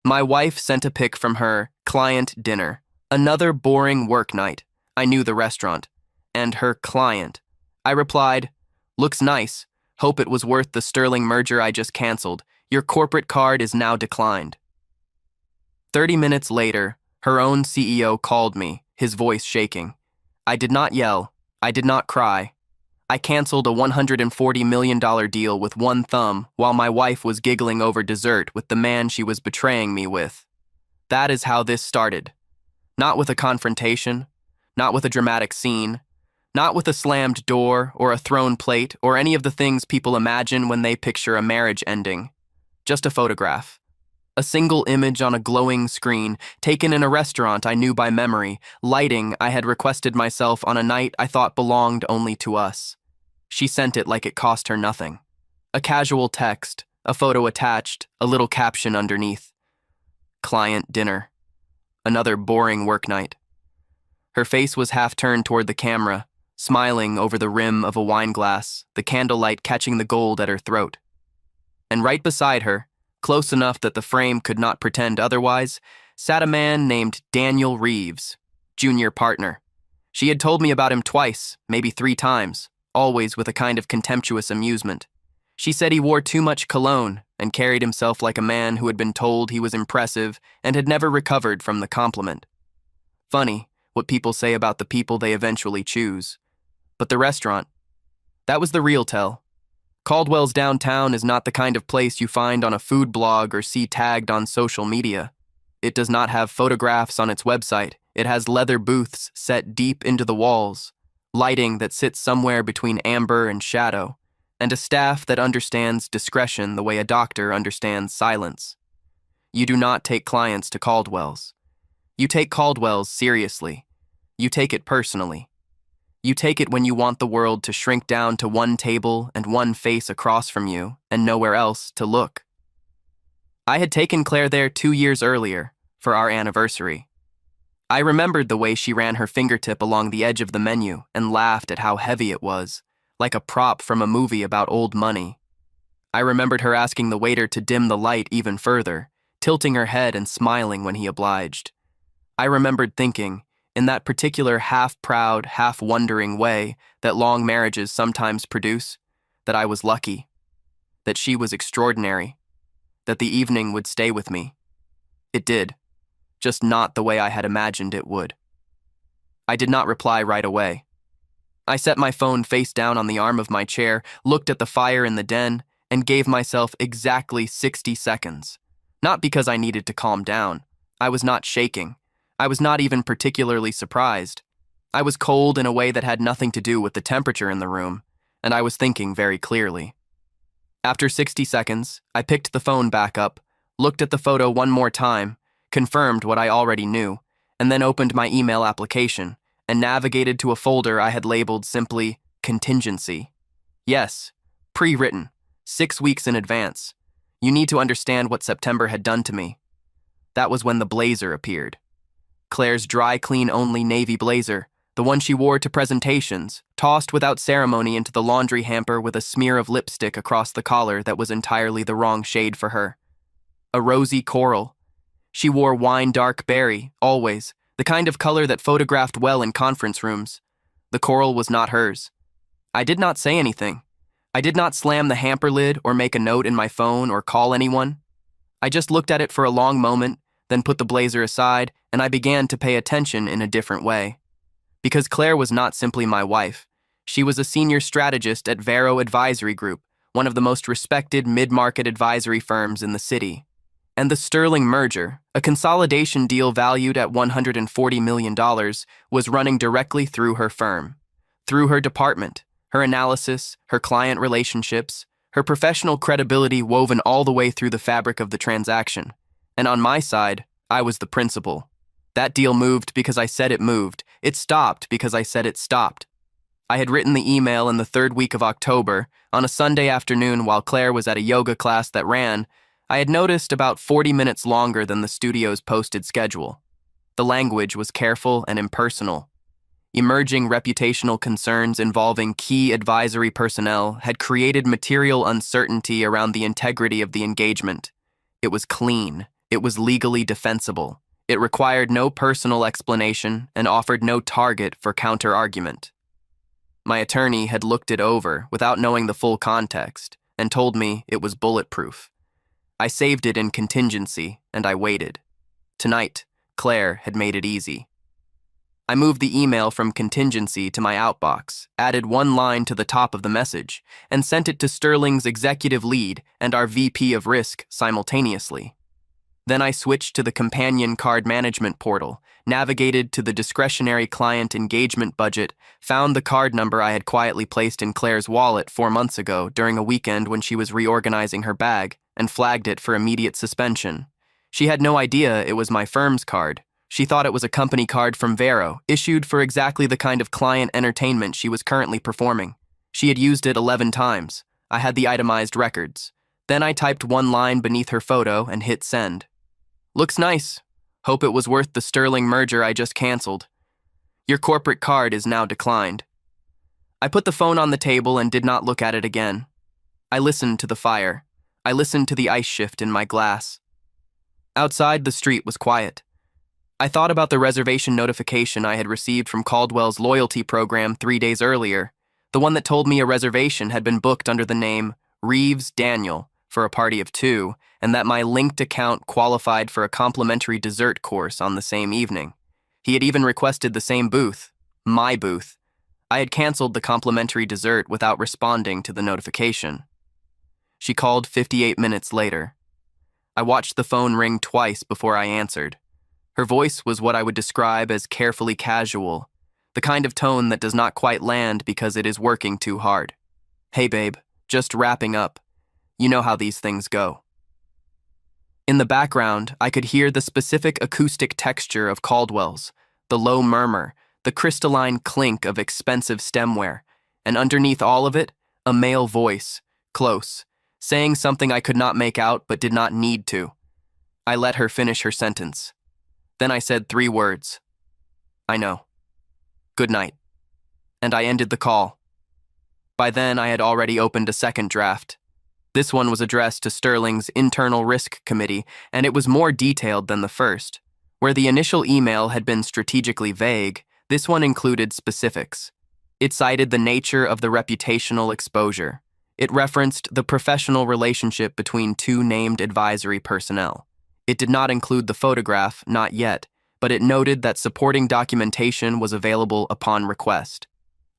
My wife sent a pic from her client dinner. Another boring work night. I knew the restaurant. And her client. I replied, "Looks nice. Hope it was worth the sterling merger I just canceled. Your corporate card is now declined." 30 minutes later, her own CEO called me, his voice shaking. I did not yell. I did not cry. I canceled a $140 million deal with one thumb while my wife was giggling over dessert with the man she was betraying me with. That is how this started. Not with a confrontation, not with a dramatic scene, not with a slammed door or a thrown plate or any of the things people imagine when they picture a marriage ending. Just a photograph. A single image on a glowing screen, taken in a restaurant I knew by memory, lighting I had requested myself on a night I thought belonged only to us. She sent it like it cost her nothing. A casual text, a photo attached, a little caption underneath. Client dinner. Another boring work night. Her face was half turned toward the camera, smiling over the rim of a wine glass, the candlelight catching the gold at her throat. And right beside her, close enough that the frame could not pretend otherwise, sat a man named Daniel Reeves, junior partner. She had told me about him twice, maybe 3 times, always with a kind of contemptuous amusement. She said he wore too much cologne and carried himself like a man who had been told he was impressive and had never recovered from the compliment. Funny what people say about the people they eventually choose. But the restaurant, that was the real tell. Caldwell's downtown is not the kind of place you find on a food blog or see tagged on social media. It does not have photographs on its website. It has leather booths set deep into the walls, lighting that sits somewhere between amber and shadow, and a staff that understands discretion the way a doctor understands silence. You do not take clients to Caldwell's. You take Caldwell's seriously. You take it personally. You take it when you want the world to shrink down to one table and one face across from you and nowhere else to look. I had taken Claire there 2 years earlier for our anniversary. I remembered the way she ran her fingertip along the edge of the menu and laughed at how heavy it was, like a prop from a movie about old money. I remembered her asking the waiter to dim the light even further, tilting her head and smiling when he obliged. I remembered thinking, in that particular half-proud, half-wondering way that long marriages sometimes produce, that I was lucky, that she was extraordinary, that the evening would stay with me. It did, just not the way I had imagined it would. I did not reply right away. I set my phone face down on the arm of my chair, looked at the fire in the den, and gave myself exactly 60 seconds. Not because I needed to calm down. I was not shaking. I was not even particularly surprised. I was cold in a way that had nothing to do with the temperature in the room, and I was thinking very clearly. After 60 seconds, I picked the phone back up, looked at the photo one more time, confirmed what I already knew, and then opened my email application and navigated to a folder I had labeled simply Contingency. Yes, pre-written, 6 weeks in advance. You need to understand what September had done to me. That was when the blazer appeared. Claire's dry clean only navy blazer, the one she wore to presentations, tossed without ceremony into the laundry hamper with a smear of lipstick across the collar that was entirely the wrong shade for her. A rosy coral. She wore wine dark berry, always, the kind of color that photographed well in conference rooms. The coral was not hers. I did not say anything. I did not slam the hamper lid or make a note in my phone or call anyone. I just looked at it for a long moment, then put the blazer aside, and I began to pay attention in a different way. Because Claire was not simply my wife. She was a senior strategist at Vero Advisory Group, one of the most respected mid-market advisory firms in the city. And the Sterling merger, a consolidation deal valued at $140 million, was running directly through her firm. Through her department, her analysis, her client relationships, her professional credibility woven all the way through the fabric of the transaction. And on my side, I was the principal. That deal moved because I said it moved. It stopped because I said it stopped. I had written the email in the 3rd week of October, on a Sunday afternoon while Claire was at a yoga class that ran. I had noticed about 40 minutes longer than the studio's posted schedule. The language was careful and impersonal. Emerging reputational concerns involving key advisory personnel had created material uncertainty around the integrity of the engagement. It was clean. It was legally defensible. It required no personal explanation and offered no target for counter-argument. My attorney had looked it over without knowing the full context and told me it was bulletproof. I saved it in contingency and I waited. Tonight, Claire had made it easy. I moved the email from contingency to my outbox, added one line to the top of the message, and sent it to Sterling's executive lead and our VP of risk simultaneously. Then I switched to the companion card management portal, navigated to the discretionary client engagement budget, found the card number I had quietly placed in Claire's wallet 4 months ago during a weekend when she was reorganizing her bag, and flagged it for immediate suspension. She had no idea it was my firm's card. She thought it was a company card from Vero, issued for exactly the kind of client entertainment she was currently performing. She had used it 11 times. I had the itemized records. Then I typed one line beneath her photo and hit send. Looks nice. Hope it was worth the Sterling merger I just canceled. Your corporate card is now declined. I put the phone on the table and did not look at it again. I listened to the fire. I listened to the ice shift in my glass. Outside, the street was quiet. I thought about the reservation notification I had received from Caldwell's loyalty program 3 days earlier, the one that told me a reservation had been booked under the name Reeves Daniel for a party of 2, and that my linked account qualified for a complimentary dessert course on the same evening. He had even requested the same booth, my booth. I had canceled the complimentary dessert without responding to the notification. She called 58 minutes later. I watched the phone ring twice before I answered. Her voice was what I would describe as carefully casual, the kind of tone that does not quite land because it is working too hard. Hey babe, just wrapping up. You know how these things go. In the background, I could hear the specific acoustic texture of Caldwell's, the low murmur, the crystalline clink of expensive stemware, and underneath all of it, a male voice, close, saying something I could not make out but did not need to. I let her finish her sentence. Then I said 3 words. I know. Good night. And I ended the call. By then, I had already opened a second draft. This one was addressed to Sterling's Internal Risk Committee, and it was more detailed than the first. Where the initial email had been strategically vague, this one included specifics. It cited the nature of the reputational exposure. It referenced the professional relationship between 2 named advisory personnel. It did not include the photograph, not yet, but it noted that supporting documentation was available upon request.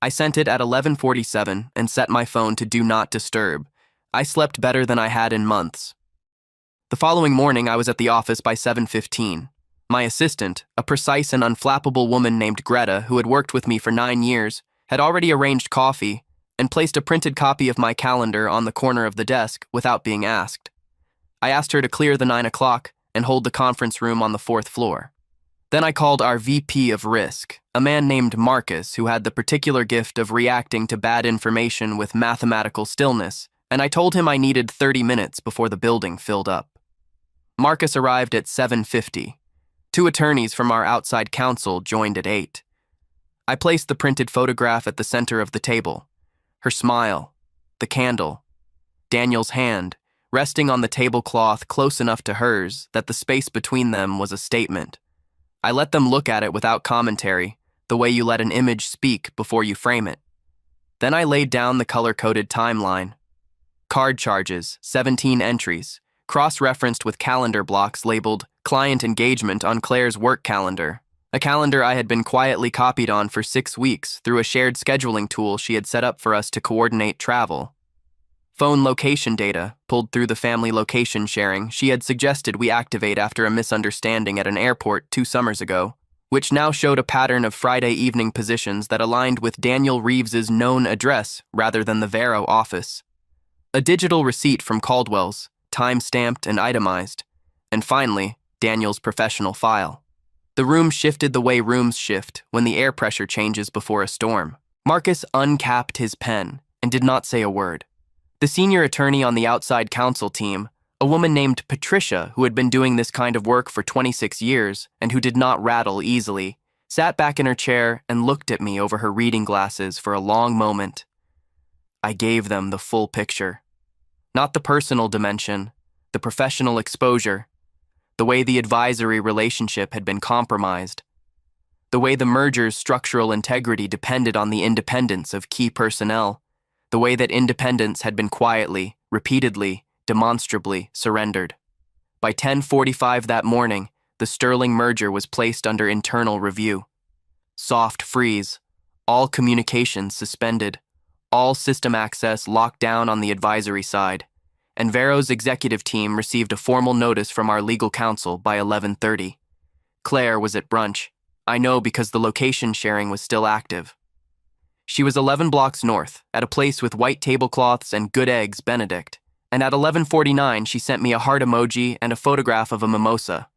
I sent it at 11:47 and set my phone to Do Not Disturb. I slept better than I had in months. The following morning, I was at the office by 7:15. My assistant, a precise and unflappable woman named Greta, who had worked with me for 9 years, had already arranged coffee and placed a printed copy of my calendar on the corner of the desk without being asked. I asked her to clear the 9 o'clock and hold the conference room on the 4th floor. Then I called our VP of Risk, a man named Marcus who had the particular gift of reacting to bad information with mathematical stillness, and I told him I needed 30 minutes before the building filled up. Marcus arrived at 7:50. 2 attorneys from our outside counsel joined at 8. I placed the printed photograph at the center of the table. Her smile, the candle, Daniel's hand, resting on the tablecloth close enough to hers that the space between them was a statement. I let them look at it without commentary, the way you let an image speak before you frame it. Then I laid down the color-coded timeline. Card charges, 17 entries, cross-referenced with calendar blocks labeled Client Engagement on Claire's work calendar, a calendar I had been quietly copied on for 6 weeks through a shared scheduling tool she had set up for us to coordinate travel. Phone location data, pulled through the family location sharing she had suggested we activate after a misunderstanding at an airport 2 summers ago, which now showed a pattern of Friday evening positions that aligned with Daniel Reeves's known address rather than the Vero office. A digital receipt from Caldwell's, time-stamped and itemized, and finally, Daniel's professional file. The room shifted the way rooms shift when the air pressure changes before a storm. Marcus uncapped his pen and did not say a word. The senior attorney on the outside counsel team, a woman named Patricia who had been doing this kind of work for 26 years and who did not rattle easily, sat back in her chair and looked at me over her reading glasses for a long moment. I gave them the full picture. Not the personal dimension, the professional exposure. the way the advisory relationship had been compromised, the way the merger's structural integrity depended on the independence of key personnel, the way that independence had been quietly, repeatedly, demonstrably surrendered. By 10:45 that morning, the Sterling merger was placed under internal review. Soft freeze, all communications suspended, all system access locked down on the advisory side, and Vero's executive team received a formal notice from our legal counsel by 11:30. Claire was at brunch. I know because the location sharing was still active. She was 11 blocks north, at a place with white tablecloths and good eggs Benedict, and at 11:49 she sent me a heart emoji and a photograph of a mimosa.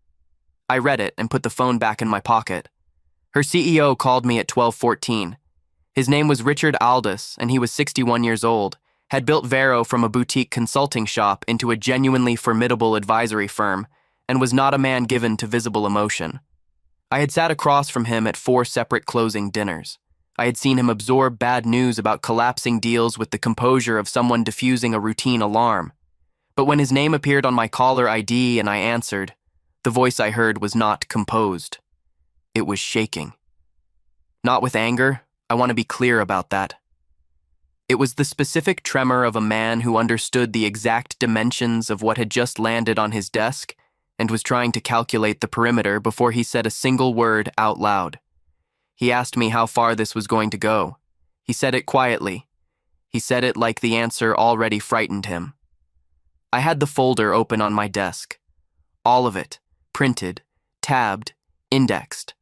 I read it and put the phone back in my pocket. Her CEO called me at 12:14. His name was Richard Aldous, and he was 61 years old, had built Vero from a boutique consulting shop into a genuinely formidable advisory firm, and was not a man given to visible emotion. I had sat across from him at 4 separate closing dinners. I had seen him absorb bad news about collapsing deals with the composure of someone diffusing a routine alarm. But when his name appeared on my caller ID and I answered, the voice I heard was not composed. It was shaking. Not with anger. I want to be clear about that. It was the specific tremor of a man who understood the exact dimensions of what had just landed on his desk and was trying to calculate the perimeter before he said a single word out loud. He asked me how far this was going to go. He said it quietly. He said it like the answer already frightened him. I had the folder open on my desk. All of it, printed, tabbed, indexed.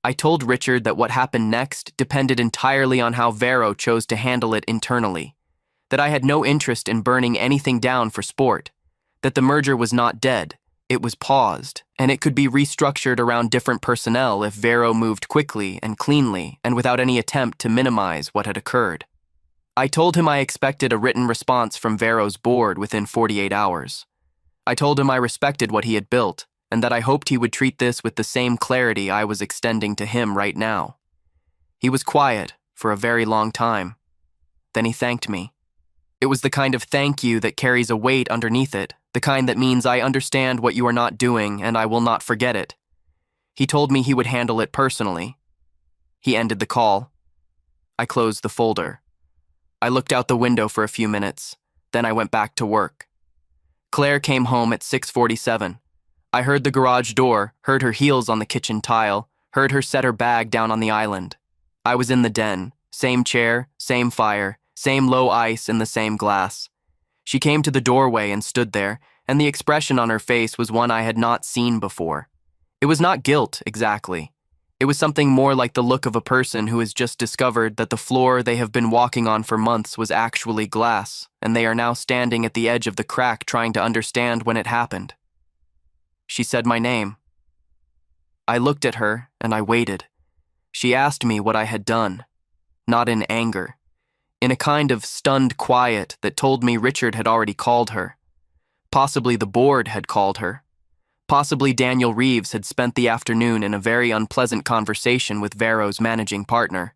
I told Richard that what happened next depended entirely on how Vero chose to handle it internally, that I had no interest in burning anything down for sport, that the merger was not dead, it was paused, and it could be restructured around different personnel if Vero moved quickly and cleanly and without any attempt to minimize what had occurred. I told him I expected a written response from Vero's board within 48 hours. I told him I respected what he had built, and that I hoped he would treat this with the same clarity I was extending to him right now. He was quiet for a very long time. Then he thanked me. It was the kind of thank you that carries a weight underneath it, the kind that means I understand what you are not doing and I will not forget it. He told me he would handle it personally. He ended the call. I closed the folder. I looked out the window for a few minutes, then I went back to work. Claire came home at 6:47. I heard the garage door, heard her heels on the kitchen tile, heard her set her bag down on the island. I was in the den, same chair, same fire, same low ice in the same glass. She came to the doorway and stood there, and the expression on her face was one I had not seen before. It was not guilt, exactly. It was something more like the look of a person who has just discovered that the floor they have been walking on for months was actually glass, and they are now standing at the edge of the crack trying to understand when it happened. She said my name. I looked at her and I waited. She asked me what I had done, not in anger, in a kind of stunned quiet that told me Richard had already called her. Possibly the board had called her. Possibly Daniel Reeves had spent the afternoon in a very unpleasant conversation with Vero's managing partner.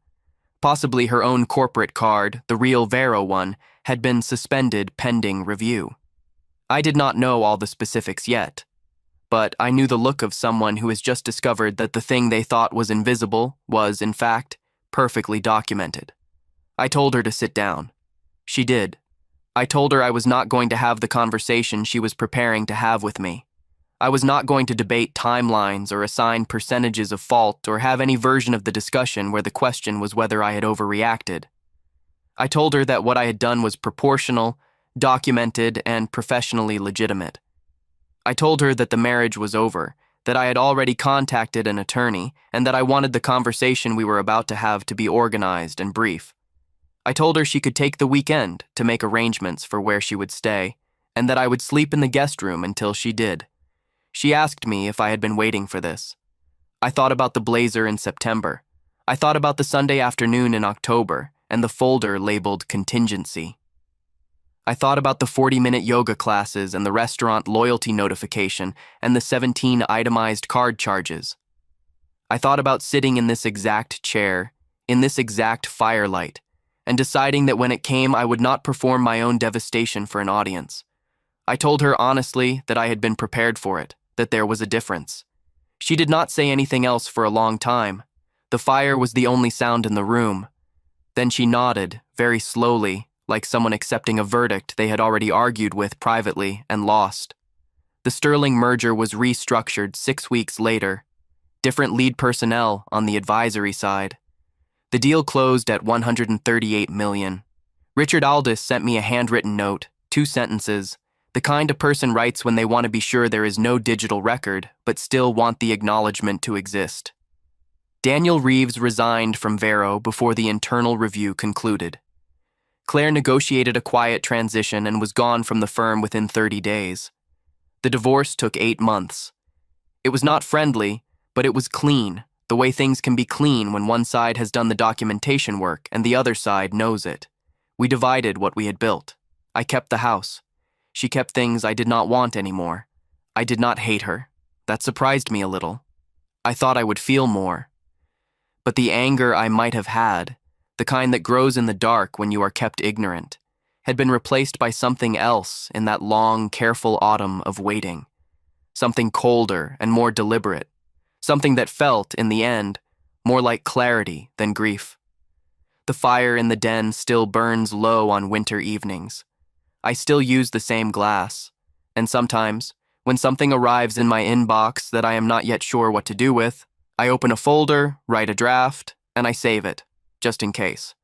Possibly her own corporate card, the real Vero one, had been suspended pending review. I did not know all the specifics yet. But I knew the look of someone who has just discovered that the thing they thought was invisible was, in fact, perfectly documented. I told her to sit down. She did. I told her I was not going to have the conversation she was preparing to have with me. I was not going to debate timelines or assign percentages of fault or have any version of the discussion where the question was whether I had overreacted. I told her that what I had done was proportional, documented, and professionally legitimate. I told her that the marriage was over, that I had already contacted an attorney, and that I wanted the conversation we were about to have to be organized and brief. I told her she could take the weekend to make arrangements for where she would stay, and that I would sleep in the guest room until she did. She asked me if I had been waiting for this. I thought about the blazer in September. I thought about the Sunday afternoon in October, and the folder labeled contingency. I thought about the 40-minute yoga classes and the restaurant loyalty notification and the 17 itemized card charges. I thought about sitting in this exact chair, in this exact firelight, and deciding that when it came I would not perform my own devastation for an audience. I told her honestly that I had been prepared for it, that there was a difference. She did not say anything else for a long time. The fire was the only sound in the room. Then she nodded, very slowly, like someone accepting a verdict they had already argued with privately and lost. The Sterling merger was restructured 6 weeks later. Different lead personnel on the advisory side. The deal closed at $138 million. Richard Aldis sent me a handwritten note, 2 sentences, the kind a person writes when they want to be sure there is no digital record, but still want the acknowledgement to exist. Daniel Reeves resigned from Vero before the internal review concluded. Claire negotiated a quiet transition and was gone from the firm within 30 days. The divorce took 8 months. It was not friendly, but it was clean, the way things can be clean when one side has done the documentation work and the other side knows it. We divided what we had built. I kept the house. She kept things I did not want anymore. I did not hate her. That surprised me a little. I thought I would feel more. But the anger I might have had, the kind that grows in the dark when you are kept ignorant, had been replaced by something else in that long, careful autumn of waiting. Something colder and more deliberate. Something that felt, in the end, more like clarity than grief. The fire in the den still burns low on winter evenings. I still use the same glass. And sometimes, when something arrives in my inbox that I am not yet sure what to do with, I open a folder, write a draft, and I save it, just in case.